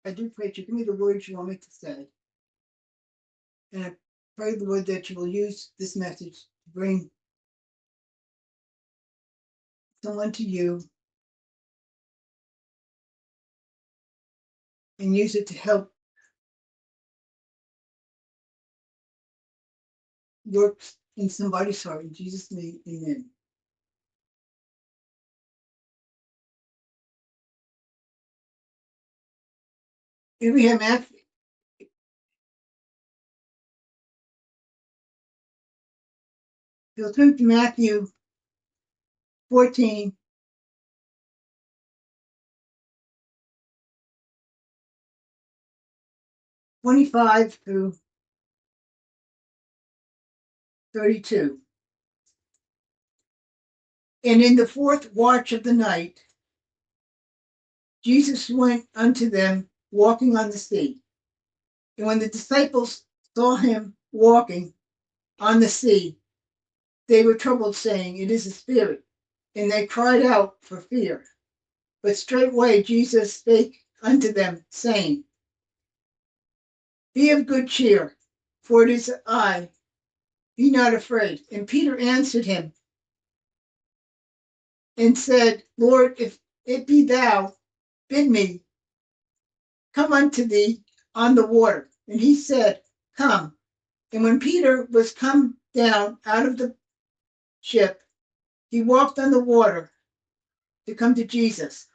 I do pray that you give me the words you want me to say. And I pray, Lord, that you will use this message to bring someone to you and use it to help work in somebody's heart. In Jesus' name, amen. Here we have Matthew. You'll turn to Matthew 14, 25 through 32. And in the fourth watch of the night, Jesus went unto them walking on the sea. And when the disciples saw him walking on the sea, they were troubled, saying, It is a spirit. And they cried out for fear. But straightway Jesus spake unto them, saying, Be of good cheer, for it is I, be not afraid. And Peter answered him and said, Lord, if it be thou, bid me come unto thee on the water. And he said, Come. And when Peter was come down out of the ship, he walked on the water to come to Jesus.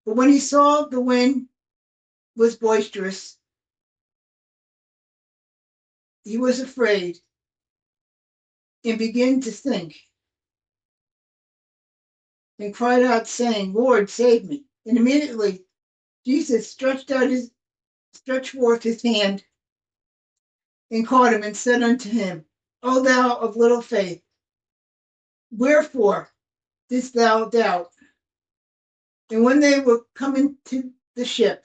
But when he saw the wind was boisterous, he was afraid and began to sink and cried out, saying, Lord, save me. And immediately Jesus stretched forth his hand and caught him and said unto him, O thou of little faith, wherefore didst thou doubt? And when they were coming to the ship,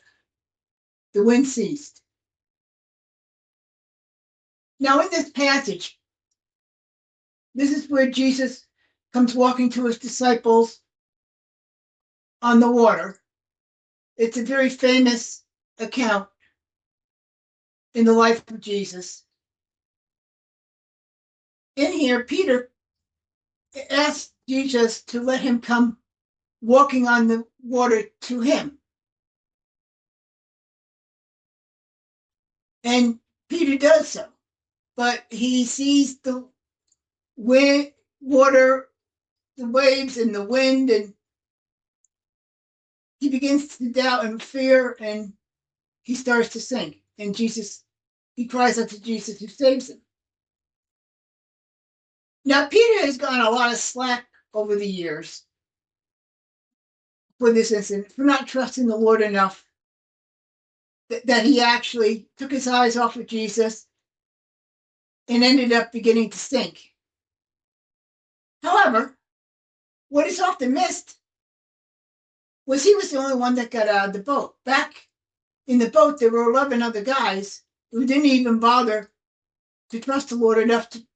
the wind ceased. Now, in this passage, this is where Jesus comes walking to his disciples on the water. It's a very famous account in the life of Jesus. In here, Peter asked Jesus to let him come walking on the water to him. And Peter does so, but he sees the water, the waves and the wind, and he begins to doubt and fear, and he starts to sink. And he cries out to Jesus, who saves him. Now, Peter has gotten a lot of slack over the years for this incident, for not trusting the Lord enough that he actually took his eyes off of Jesus and ended up beginning to sink. However, what is often missed was he was the only one that got out of the boat. Back in the boat, there were 11 other guys who didn't even bother to trust the Lord enough to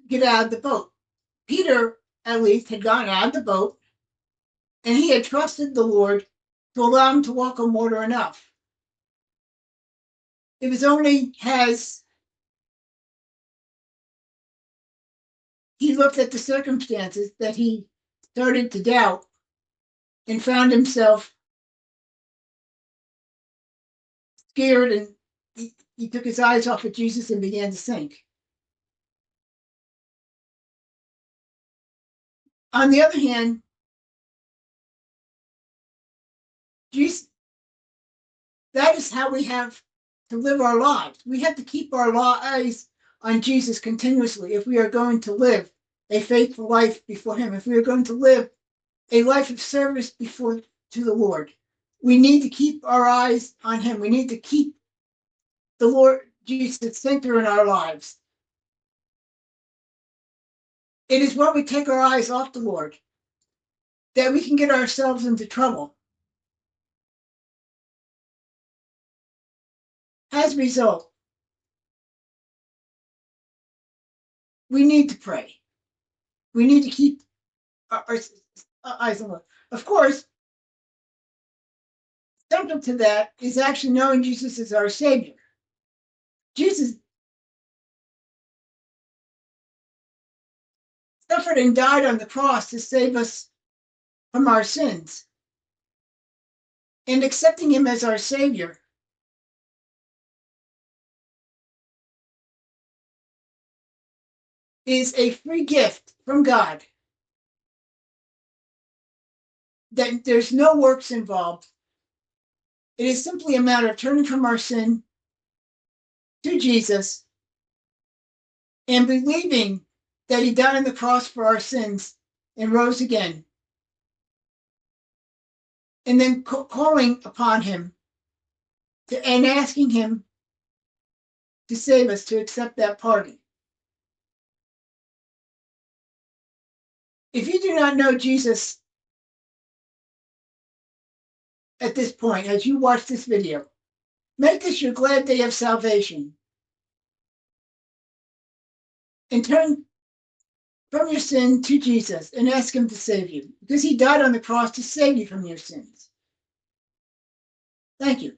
get out of the boat. Peter, at least, had gotten out of the boat, and he had trusted the Lord to allow him to walk on water enough. It was only as he looked at the circumstances that he started to doubt and found himself scared, and he took his eyes off of Jesus and began to sink. On the other hand, Jesus, that is how we have to live our lives. We have to keep our eyes on Jesus continuously if we are going to live a faithful life before him, if we are going to live a life of service to the Lord. We need to keep our eyes on him. We need to keep the Lord Jesus center in our lives. It is when we take our eyes off the Lord that we can get ourselves into trouble. As a result, we need to pray. We need to keep our eyes on the Lord. Of course, central to that is actually knowing Jesus as our Savior. Jesus suffered and died on the cross to save us from our sins. And accepting him as our Savior is a free gift from God. That there's no works involved. It is simply a matter of turning from our sin to Jesus and believing that he died on the cross for our sins and rose again. And then calling upon him and asking him to save us, to accept that pardon. If you do not know Jesus at this point, as you watch this video, make this your glad day of salvation and turn from your sin to Jesus and ask him to save you, because he died on the cross to save you from your sins. Thank you.